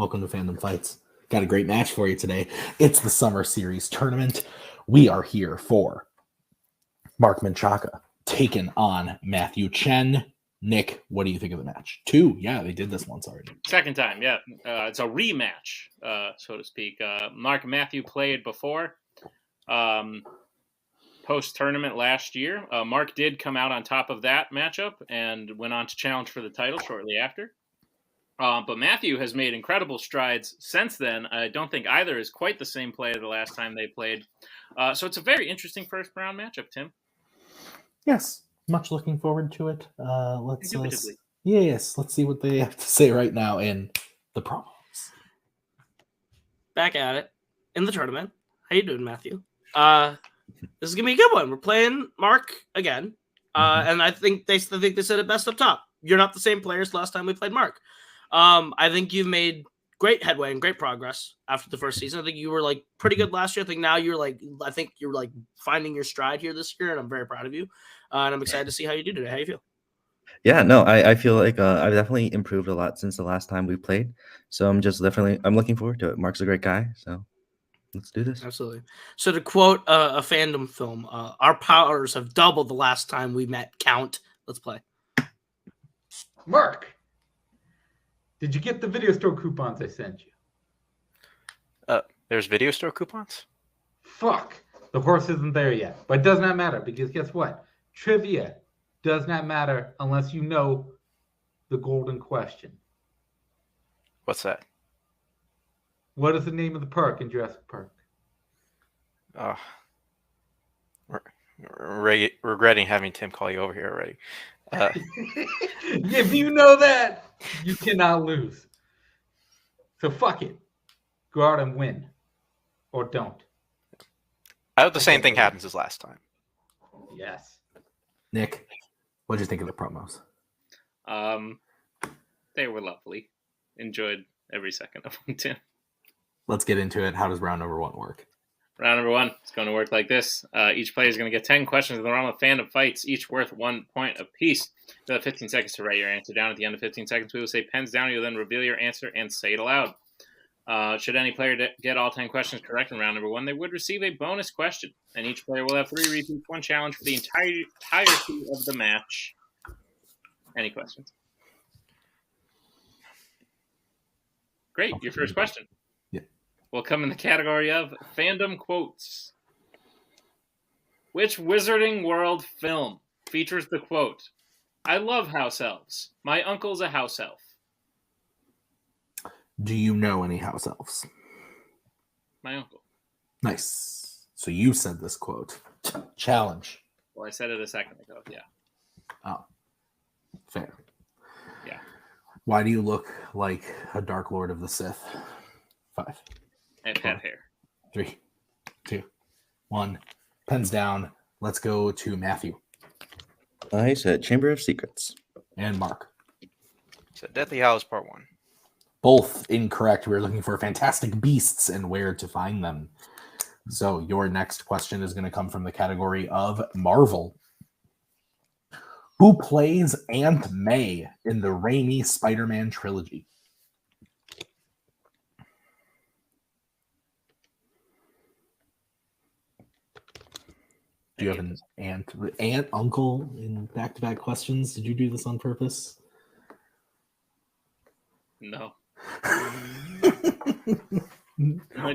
welcome to Fandom Fights. Got a great match for you today. It's the Summer Series tournament. We are here for Mark Menchaca taking on Matthew Chen. Nick, what do you think of the match? 2. Yeah, they did this once already. Second time, yeah. It's a rematch, so to speak. Mark and Matthew played before. Post-tournament last year. Mark did come out on top of that matchup and went on to challenge for the title shortly after. But Matthew has made incredible strides since then. I don't think either is quite the same player the last time they played. So it's a very interesting first-round matchup, Tim. Yes, much looking forward to it. Let's see what they have to say right now in the promos. Back at it in the tournament. How you doing, Matthew? This is gonna be a good one. We're playing Mark again, and I think they said it best up top. You're not the same players last time we played Mark. I think you've made great headway and great progress after the first season. I think you were like pretty good last year. I think now I think you're like finding your stride here this year, and I'm very proud of you. And I'm excited to see how you do today. How you feel? Yeah, no, I feel like I've definitely improved a lot since the last time we played. So I'm looking forward to it. Mark's a great guy, so let's do this. Absolutely. So to quote a Fandom film, our powers have doubled the last time we met. Count. Let's play. Mark, did you get the video store coupons I sent you? There's video store coupons? Fuck. The horse isn't there yet. But it does not matter because guess what? Trivia does not matter unless you know the golden question. What's that? What is the name of the park in Jurassic Park? Regretting having Tim call you over here already. If you know that, you cannot lose. So fuck it. Go out and win. Or don't. I hope the same thing happens as last time. Yes. Nick, what did you think of the promos? They were lovely. Enjoyed every second of them, Tim. Let's get into it. How does round number 1 work? Round number 1, it's going to work like this. Each player is going to get 10 questions in the realm of Fandom Fights, each worth 1 point apiece. You'll have 15 seconds to write your answer down. At the end of 15 seconds, we will say pens down. You'll then reveal your answer and say it aloud. Should any player get all 10 questions correct in round number 1, they would receive a bonus question. And each player will have 3 repeats, 1 challenge for the entirety of the match. Any questions? Great. Your first question. Yeah. Will come in the category of Fandom Quotes. Which Wizarding World film features the quote, "I love house elves. My uncle's a house elf"? Do you know any house elves? My uncle. Nice. So you said this quote. Challenge. Well, I said it a second ago, yeah. Oh. Fair. Yeah. Why do you look like a Dark Lord of the Sith? 5. I have hair. 3, 2, 1. Pens down. Let's go to Matthew. I said Chamber of Secrets. And Mark. So Deathly Hallows Part 1. Both incorrect. We're looking for fantastic beasts and where to find them. So your next question is going to come from the category of Marvel. Who plays Aunt May in the Raimi Spider-Man trilogy? Do you have an aunt, uncle in back-to-back questions? Did you do this on purpose? No.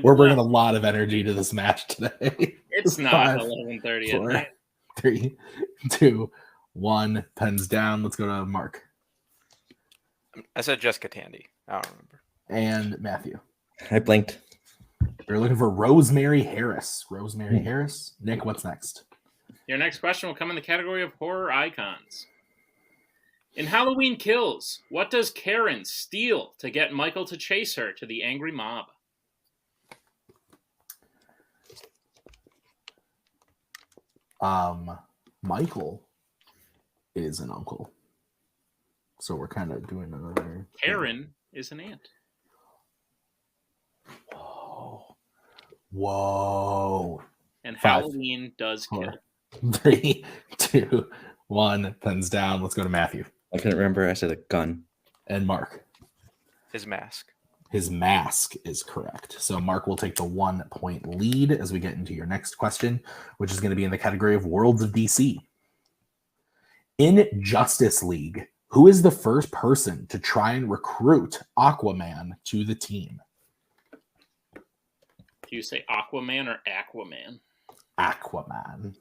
We're bringing a lot of energy to this match today. It's not 11:30 at night. 3, 2, 1. Pens down. Let's go to Mark. I said Jessica Tandy. I don't remember. And Matthew. I blinked. We're looking for Rosemary Harris. Rosemary Harris. Nick, what's next? Your next question will come in the category of horror icons. In Halloween Kills, what does Karen steal to get Michael to chase her to the angry mob? Michael is an uncle. So we're kind of doing another... Karen is an aunt. Whoa. And 5, Halloween does 4, kill. 3, 2, 1. Pens down. Let's go to Matthew. I couldn't remember. I said a gun. And Mark. His mask. His mask is correct. So Mark will take the 1 point lead as we get into your next question, which is going to be in the category of Worlds of DC. In Justice League, who is the first person to try and recruit Aquaman to the team? Do you say Aquaman or Aquaman? Aquaman.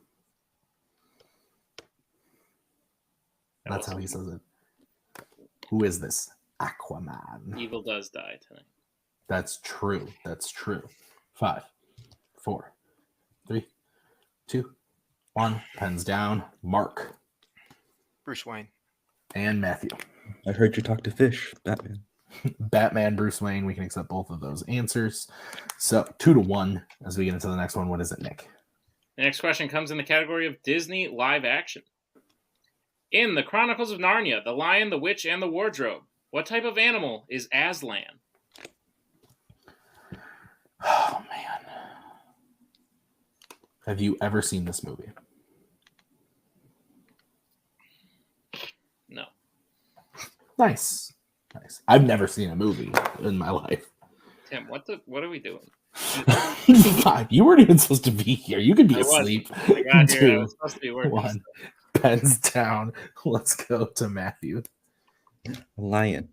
That's how he says it. Who is this? Aquaman. Evil does die tonight. That's true. That's true. 5, 4, 3, 2, 1. Pens down. Mark Bruce Wayne. and Matthew. I heard you talk to Fish, Batman. Batman, Bruce Wayne. We can accept both of those answers. So 2-1 as we get into the next one. What is it, Nick? The next question comes in the category of Disney live action. In the Chronicles of Narnia, The Lion, the Witch, and the Wardrobe, what type of animal is Aslan? Oh, man. Have you ever seen this movie? No. Nice. Nice. I've never seen a movie in my life. Tim, what are we doing? You weren't even supposed to be here. You could be I asleep. I got here. I 2, was supposed to be working. 1. Pens down. Let's go to Matthew Lion.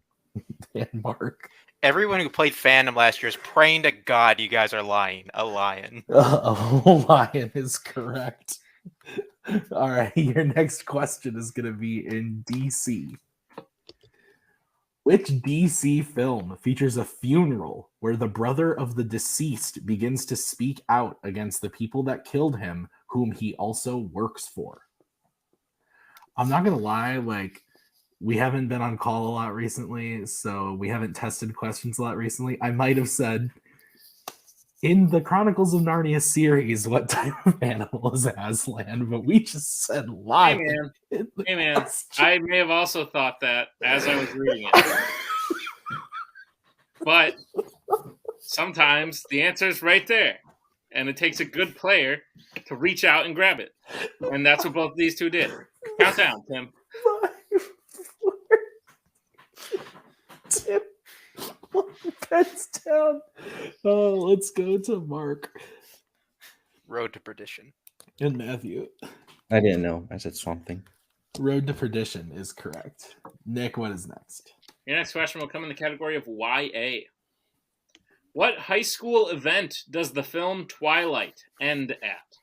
and Mark. Everyone who played Fandom last year is praying to God you guys are lying. A lion. A lion is correct. All right. Your next question is going to be in DC. Which DC film features a funeral where the brother of the deceased begins to speak out against the people that killed him, whom he also works for? I'm not going to lie, like, we haven't been on call a lot recently, so we haven't tested questions a lot recently. I might have said, in the Chronicles of Narnia series, what type of animal is Aslan? But we just said Hey, lion. man. Hey, man. I may have also thought that as I was reading it. But sometimes the answer is right there. And it takes a good player to reach out and grab it. And that's what both of these two did. Count down, Tim. 5, 4, 3, 2, 1. Pens down. Oh, let's go to Mark Road to Perdition. and Matthew. I didn't know. I said Swamp Thing. Road to Perdition is correct. Nick, what is next? Your next question will come in the category of YA. What high school event does the film Twilight end at?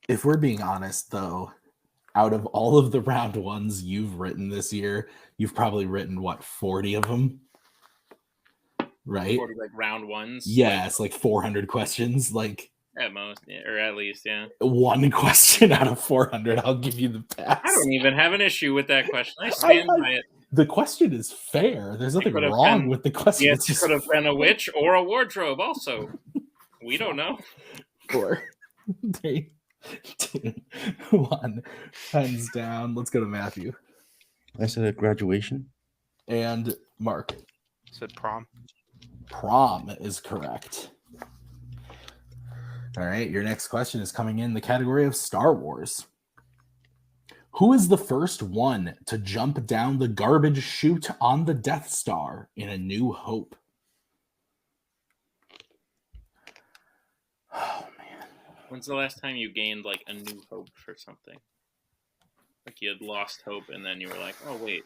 If we're being honest, though, out of all of the round ones you've written this year, you've probably written, what, 40 of them? Right? 40, like round ones? Yeah, it's like 400 questions. Like, At most, yeah, or at least, yeah. one question out of 400, I'll give you the pass. I don't even have an issue with that question. I stand by it. The question is fair. There's nothing could have wrong been- with the question. Yes, It's it just could have been a witch or a wardrobe also. We don't know. 4, 3, 2, 1. Hands down. Let's go to Matthew I said a graduation. and Mark. Said prom. Prom is correct. All right, your next question is coming in the category of Star Wars. Who is the first one to jump down the garbage chute on the Death Star in A New Hope? Oh, man. When's the last time you gained like a new hope for something? Like you had lost hope and then you were like, oh wait,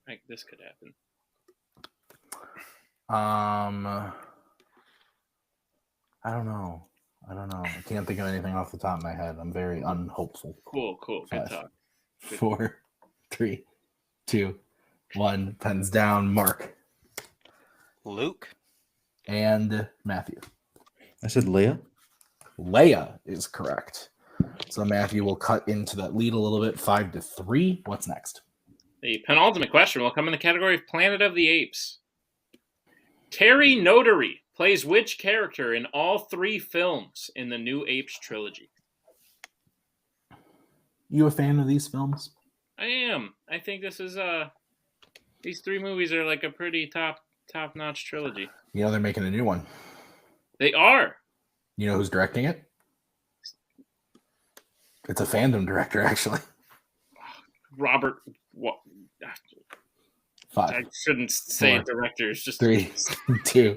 like this could happen. I don't know. I can't think of anything off the top of my head. I'm very unhopeful. Cool. Good 5, talk. 4, 3, 2, 1. Pens down. Mark Luke. and Matthew. I said Leia. Leia is correct. So Matthew will cut into that lead a little bit, 5-3. What's next? The penultimate question will come in the category of Planet of the Apes. Terry Notary plays which character in all 3 films in the New Apes trilogy? You a fan of these films? I am. I think this is these 3 movies are like a pretty top-notch trilogy. You know they're making a new one. They are. You know who's directing it? It's a Fandom director, actually. Robert. What? I 5, shouldn't say 4, directors. Just 3, 2,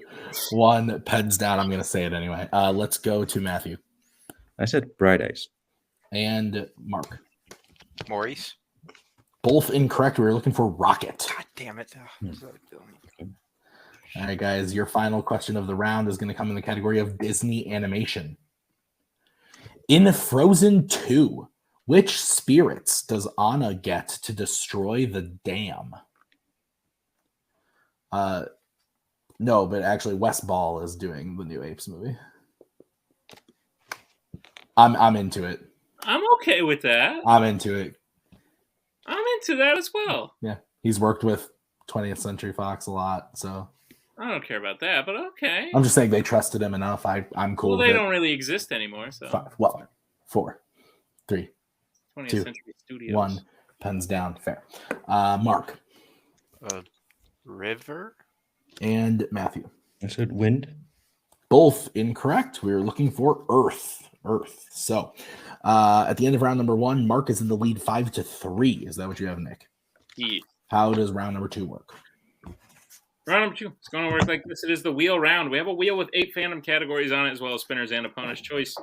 1. Pens down. I'm going to say it anyway. Let's go to Matthew I said Bright Eyes. and Mark. Maurice. Both incorrect. We were looking for Rocket. God damn it. All right, guys. Your final question of the round is going to come in the category of Disney animation. In Frozen 2, which spirits does Anna get to destroy the dam? No, but actually Wes Ball is doing the new Apes movie. I'm into it. I'm okay with that. I'm into it. I'm into that as well. Yeah. He's worked with 20th Century Fox a lot, so I don't care about that, but okay. I'm just saying they trusted him enough. I'm cool Well, with they it. don't really exist anymore, so 5, well, 4, 3, 20th 2, Century Studios. 1. Pens down. Fair. Mark River. and Matthew. I said Wind. Both incorrect. We were looking for Earth. So at the end of round number 1, Mark is in the lead 5-3. Is that what you have, Nick? Yeah. How does round number 2 work? Round number 2. It's going to work like this. It is the wheel round. We have a wheel with 8 fandom categories on it, as well as spinners and opponent's choice.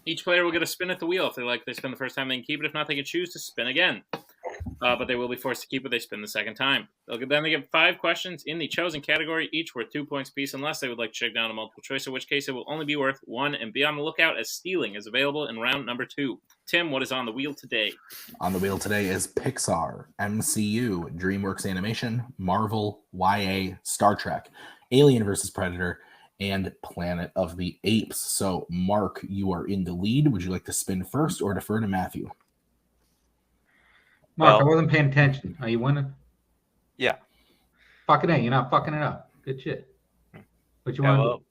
Each player will get a spin at the wheel. If they spin the first time, they can keep it. If not, they can choose to spin again. But they will be forced to keep it. They spin the second time. Then they get 5 questions in the chosen category, each worth 2 points apiece, unless they would like to check down a multiple choice, in which case it will only be worth 1. And be on the lookout as stealing is available in round number 2. Tim, what is on the wheel today? On the wheel today is Pixar, MCU, DreamWorks Animation, Marvel, YA, Star Trek, Alien vs. Predator, and Planet of the Apes. So, Mark, you are in the lead. Would you like to spin first or defer to Matthew? Mark, I Well- wasn't paying attention. Are you winning? Yeah. Fucking A. You're not fucking it up. Good shit. What you Yeah, want to well,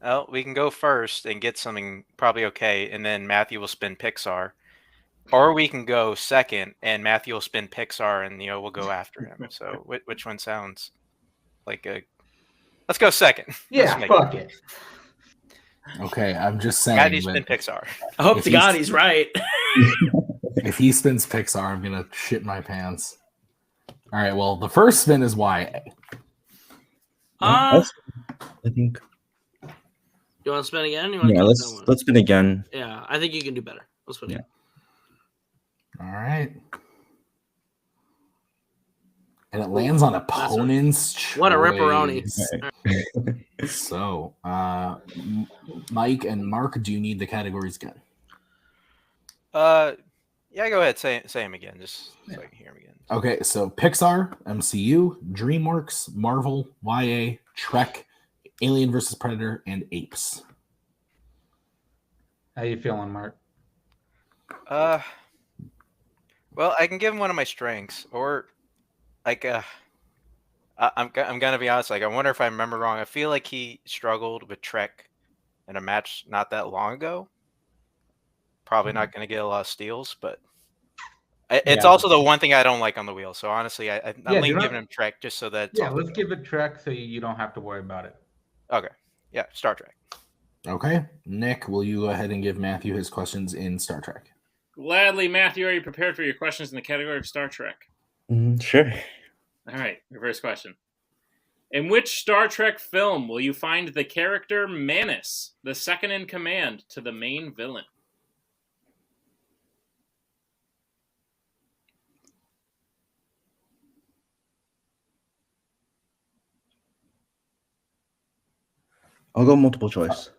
well, we can go first and get something probably okay, and then Matthew will spin Pixar. Or we can go second, and Matthew will spin Pixar, and we'll go after him. So which one sounds like a? Let's go second. do? Yeah, Let's make fuck it. Okay, I'm just saying Matthew spin that Pixar. I hope If to he's- God he's right. if he spins Pixar, I'm going to shit my pants. All right, well, the first spin is YA. Uh, I think. you want to spin again? You want Yeah, to let's spin again. Yeah, I think you can do better. Let's spin. Yeah. Again. All right. And it lands on opponent's choice. What a ripperoni. So, Mike and Mark, do you need the categories again? Yeah, go ahead. Say him again, just so I can hear him again. Okay, so Pixar, MCU, DreamWorks, Marvel, YA, Trek, Alien vs. Predator, and Apes. How you feeling, Mark? Well, I can give him one of my strengths, or like I'm gonna be honest. Like, I wonder if I remember wrong. I feel like he struggled with Trek in a match not that long ago. Probably not going to get a lot of steals, but it's Yeah. also the one thing I don't like on the wheel. So honestly, I'm Yeah, leaning do not- giving him Trek just so that. It's Yeah, off let's the- give it Trek so you don't have to worry about it. Okay, yeah, Star Trek. Okay, Nick, will you go ahead and give Matthew his questions in Star Trek? Gladly, Matthew, are you prepared for your questions in the category of Star Trek? Sure. All right, your first question. In which Star Trek film will you find the character Manus, the second in command to the main villain? I'll go multiple choice.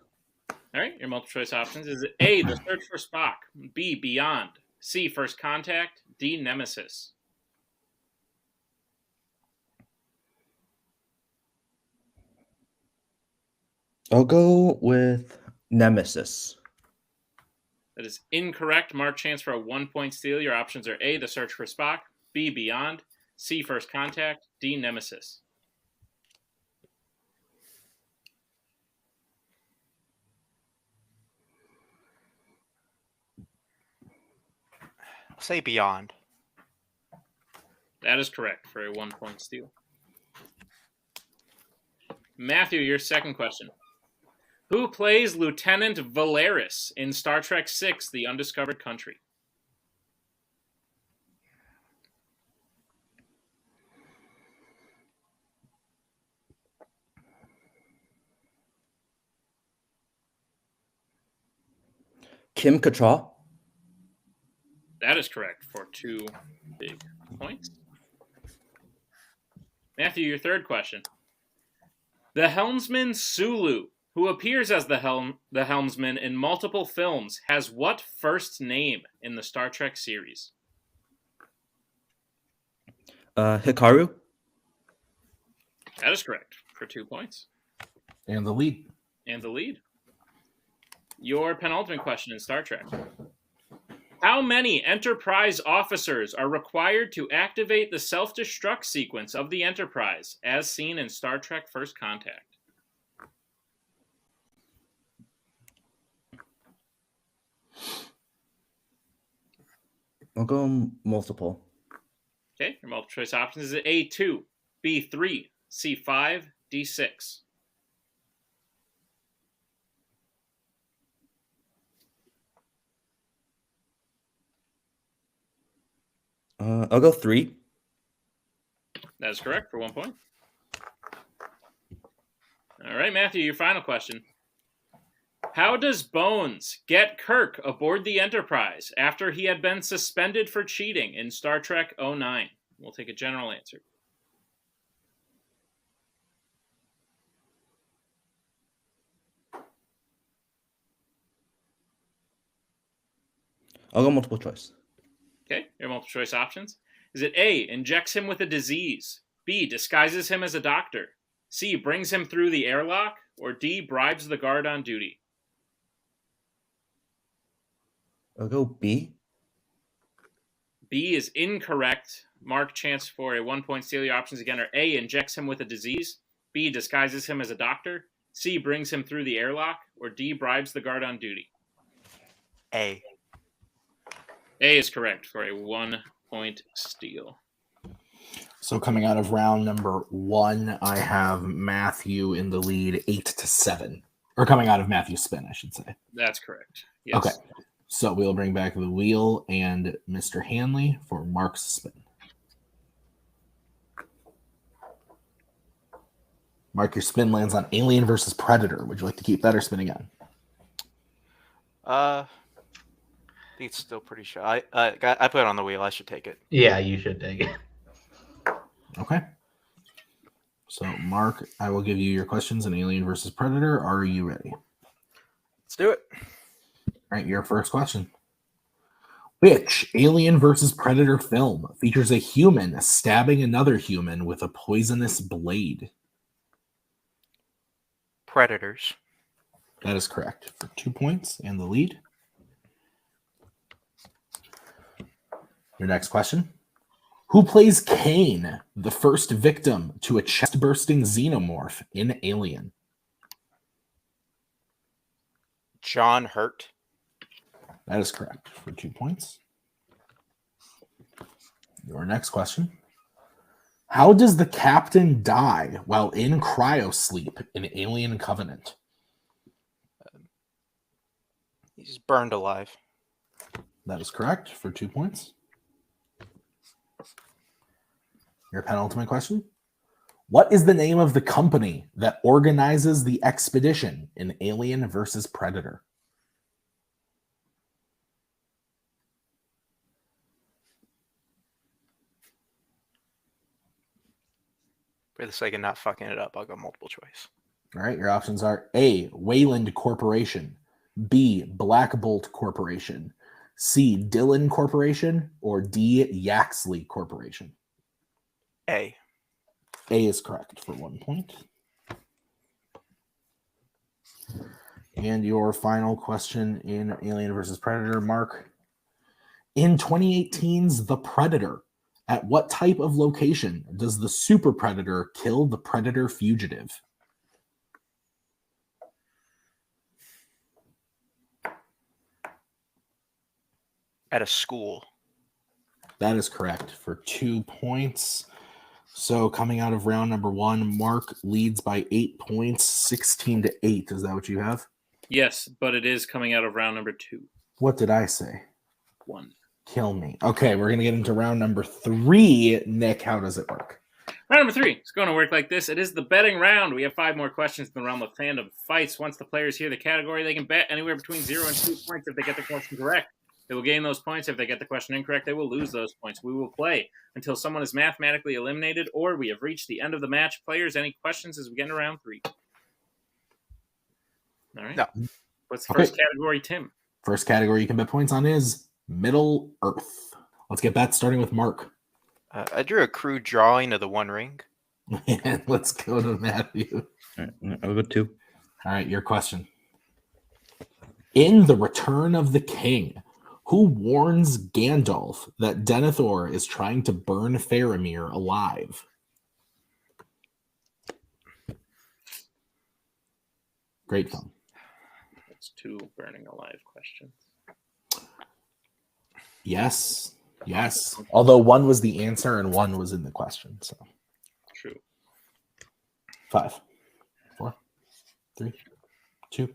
All right, your multiple choice options is A, The Search for Spock, B, Beyond, C, First Contact, D, Nemesis. I'll go with Nemesis. That is incorrect. Mark, chance for a 1-point steal. Your options are A, The Search for Spock, B, Beyond, C, First Contact, D, Nemesis. I'll say Beyond. That is correct for a 1-point steal. Matthew, your second question. Who plays Lieutenant Valeris in Star Trek VI, The Undiscovered Country? Kim Cattrall. That is correct for 2 big points. Matthew, your third question. The helmsman Sulu, who appears as the helmsman in multiple films, has what first name in the Star Trek series? Hikaru. That is correct for 2 points. And the lead. And the lead. Your penultimate question in Star Trek. How many Enterprise officers are required to activate the self-destruct sequence of the Enterprise, as seen in Star Trek First Contact? I'll go multiple. Okay, your multiple choice options is A2, B3, C5, D6. I'll go 3. That is correct for 1 point. All right, Matthew, your final question. How does Bones get Kirk aboard the Enterprise after he had been suspended for cheating in Star Trek 09? We'll take a general answer. I'll go multiple choice. Okay, your multiple choice options. Is it A, injects him with a disease, B, disguises him as a doctor, C, brings him through the airlock, or D, bribes the guard on duty? I'll go B. B is incorrect. Mark, chance for a 1 point steal. Your options again are A, injects him with a disease, B, disguises him as a doctor, C, brings him through the airlock, or D, bribes the guard on duty. A. A is correct for a 1 point steal. So coming out of round number 1, I have Matthew in the lead 8-7. Or coming out of Matthew's spin, I should say. That's correct. Yes. Okay. So we'll bring back the wheel and Mr. Hanley for Mark's spin. Mark, your spin lands on Alien versus Predator. Would you like to keep that or spin again? I think it's still pretty shy. I put it on the wheel. I should take it. Yeah, you should take it. Okay. So, Mark, I will give you your questions on Alien versus Predator. Are you ready? Let's do it. All right, your first question. Which Alien versus Predator film features a human stabbing another human with a poisonous blade? Predators. That is correct for 2 points and the lead. Your next question. Who plays Kane, the first victim to a chest-bursting xenomorph in Alien? John Hurt. That is correct for 2 points. Your next question. How does the captain die while in cryosleep in Alien Covenant? He's burned alive. That is correct for 2 points. Your penultimate question. What is the name of the company that organizes the expedition in Alien versus Predator? For the sake of not fucking it up, I'll go multiple choice. All right, your options are A, Wayland Corporation, B, Black Bolt Corporation, C, Dillon Corporation, or D, Yaxley Corporation. A. A is correct for 1 point. And your final question in Alien versus Predator, Mark. In 2018's The Predator, at what type of location does the Super Predator kill the Predator fugitive? At a school. That is correct for 2 points. So coming out of round number 1, Mark leads by 8 points, 16-8. Is that what you have? Yes, but it is coming out of round number 2. What did I say? 1. Kill me. Okay, we're going to get into round number 3. Nick, how does it work? Round number 3. It's going to work like this. It is the betting round. We have 5 more questions in the realm of fandom fights. Once the players hear the category, they can bet anywhere between 0 and 2 points if they get the question correct. They will gain those points. If they get the question incorrect, they will lose those points. We will play until someone is mathematically eliminated or we have reached the end of the match. Players, any questions as we get into round 3? All right. No. What's the first category, Tim? First category you can bet points on is Middle Earth. Let's get bets starting with Mark. I drew a crude drawing of the One Ring. And let's go to Matthew. All right, I'll go 2. All right, your question. In The Return of the King, who warns Gandalf that Denethor is trying to burn Faramir alive? Great film. That's 2 burning alive questions. Yes. Although one was the answer and one was in the question. So True. 5, 4, 3, 2,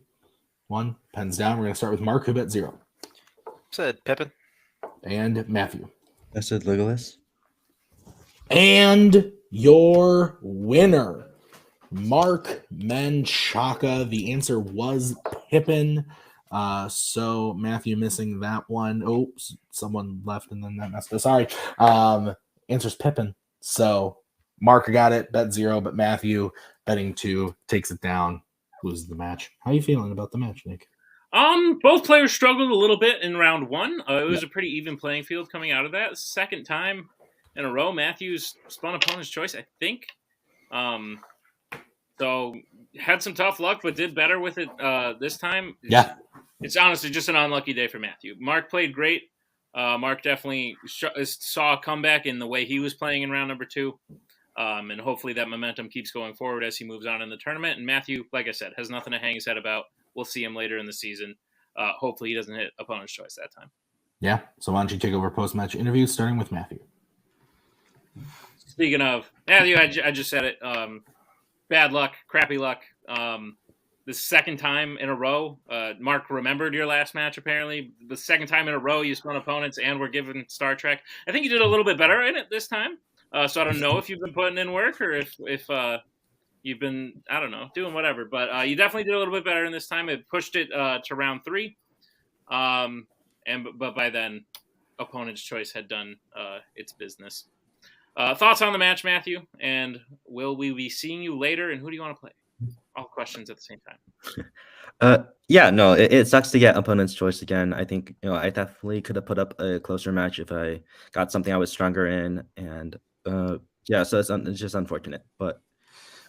1. Pens down. We're going to start with Mark, who bet 0. Said Pippin. And Matthew. I said Legolas. And your winner, Mark Menchaca. The answer was Pippin. So Matthew missing that one. Oh, someone left and then that messed up. Sorry. Answer's Pippin. So Mark got it, bet 0, but Matthew betting 2 takes it down, loses the match. How are you feeling about the match, Nick? Both players struggled a little bit in round 1. It was a pretty even playing field coming out of that. Second time in a row, Matthews spun opponent's choice, I think. So had some tough luck, but did better with it this time. It's honestly just an unlucky day for Matthew. Mark played great. Mark definitely saw a comeback in the way he was playing in round number 2. And hopefully that momentum keeps going forward as he moves on in the tournament. And Matthew, like I said, has nothing to hang his head about. We'll see him later in the season. Hopefully he doesn't hit opponent's choice that time. Yeah. So why don't you take over post-match interviews, starting with Matthew? Speaking of Matthew, I just said it. Bad luck, crappy luck. The second time in a row, Mark remembered your last match, apparently. The second time in a row you spun opponents and were given Star Trek. I think you did a little bit better in it this time. So I don't know if you've been putting in work or if you've been, I don't know, doing whatever. But you definitely did a little bit better in this time. It pushed it to round 3. But by then, opponent's choice had done its business. Thoughts on the match, Matthew? And will we be seeing you later? And who do you want to play? All questions at the same time. Yeah, no, it sucks to get opponent's choice again. I think I definitely could have put up a closer match if I got something I was stronger in, and yeah, so it's just unfortunate, but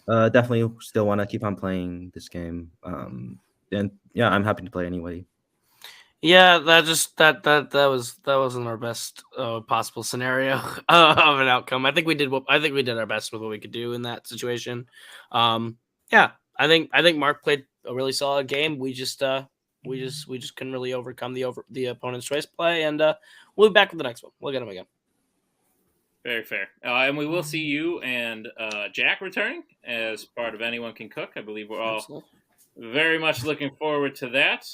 definitely still want to keep on playing this game. And yeah, I'm happy to play anyway. Yeah, that wasn't our best possible scenario of an outcome. I think we did our best with what we could do in that situation. Yeah, I think Mark played a really solid game. We just couldn't really overcome the opponent's choice play, and we'll be back with the next one. We'll get him again. Very fair. And we will see you and Jack returning as part of Anyone Can Cook. I believe we're all very much looking forward to that.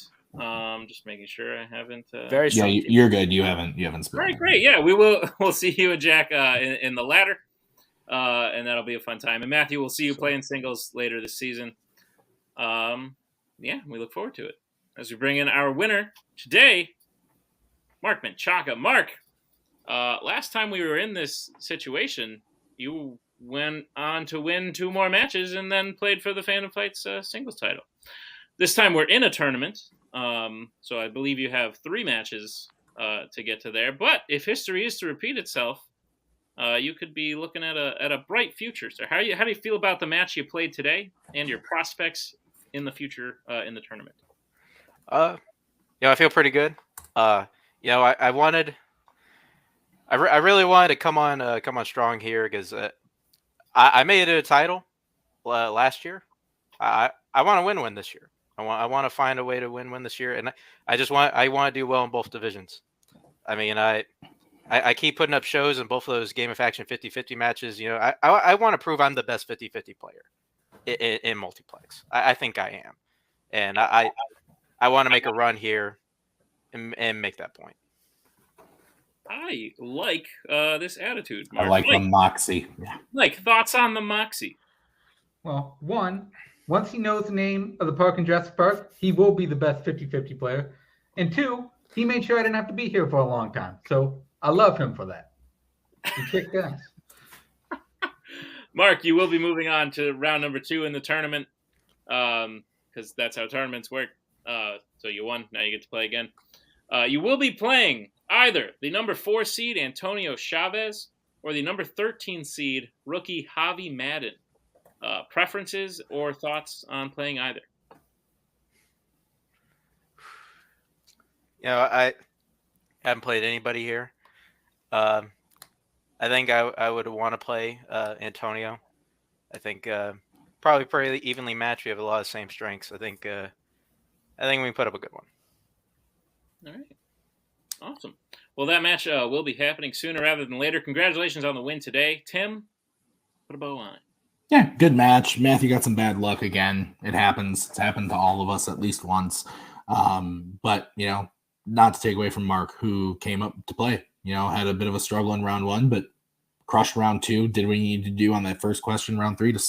Just making sure I haven't. Very strong. Yeah, you're good. You haven't. Great. Yeah, we'll see you and Jack in the ladder, and that'll be a fun time. And Matthew, we'll see you playing singles later this season. Yeah, we look forward to it as we bring in our winner today, Mark Menchaca. Mark, last time we were in this situation, you went on to win 2 more matches and then played for the Fandom Fights singles title. This time we're in a tournament. So I believe you have 3 matches to get to there. But if history is to repeat itself, you could be looking at a bright future. So how do you feel about the match you played today and your prospects in the future in the tournament? I feel pretty good. I really wanted to come on strong here because I made it a title last year. I want to win this year. I want to find a way to win this year, and I want to do well in both divisions. I mean, I keep putting up shows in both of those Game of Action 50-50 matches. I want to prove I'm the best 50-50 player in multiplex. I think I am, and I want to make a run here and make that point. I like this attitude, I Mark. like the Mike, moxie. Yeah. Mike, thoughts on the Moxie? Well, one, once he knows the name of the park in Jurassic Park, he will be the best 50-50 player. And two, he made sure I didn't have to be here for a long time. So I love him for that. He kicked ass. Mark, you will be moving on to round number 2 in the tournament because that's how tournaments work. So you won. Now you get to play again. You will be playing either the number 4 seed Antonio Chavez or the number 13 seed rookie Javi Madden. Preferences or thoughts on playing either? You know, I haven't played anybody here. I think I would want to play Antonio. I think probably pretty evenly matched. We have a lot of same strengths. I think we put up a good one. All right. Awesome. Well, that match will be happening sooner rather than later. Congratulations on the win today. Tim, put a bow on it. Yeah, good match. Matthew got some bad luck again. It happens. It's happened to all of us at least once. But, you know, not to take away from Mark, who came up to play. You know, had a bit of a struggle in round 1, but crushed round 2. Did what he needed to do on that first question, round 3, to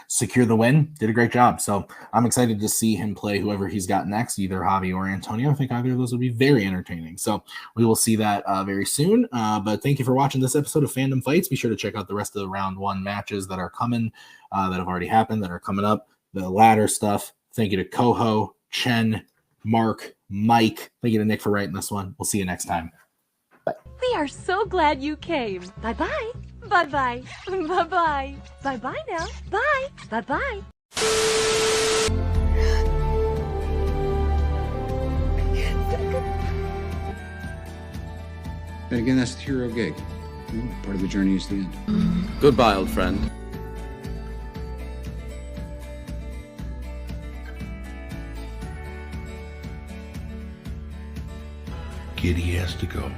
secure the win. Did a great job. So I'm excited to see him play whoever he's got next, either Javi or Antonio. I think either of those would be very entertaining. So we will see that very soon. But thank you for watching this episode of Fandom Fights. Be sure to check out the rest of the round 1 matches that are coming, that have already happened, that are coming up, the ladder stuff. Thank you to Coho, Chen, Mark, Mike. Thank you to Nick for writing this one. We'll see you next time. We are so glad you came. Bye-bye. Bye-bye. Bye-bye. Bye-bye now. Bye. Bye-bye. And again, that's the hero gig. Part of the journey is the end. Goodbye, old friend. Kitty has to go.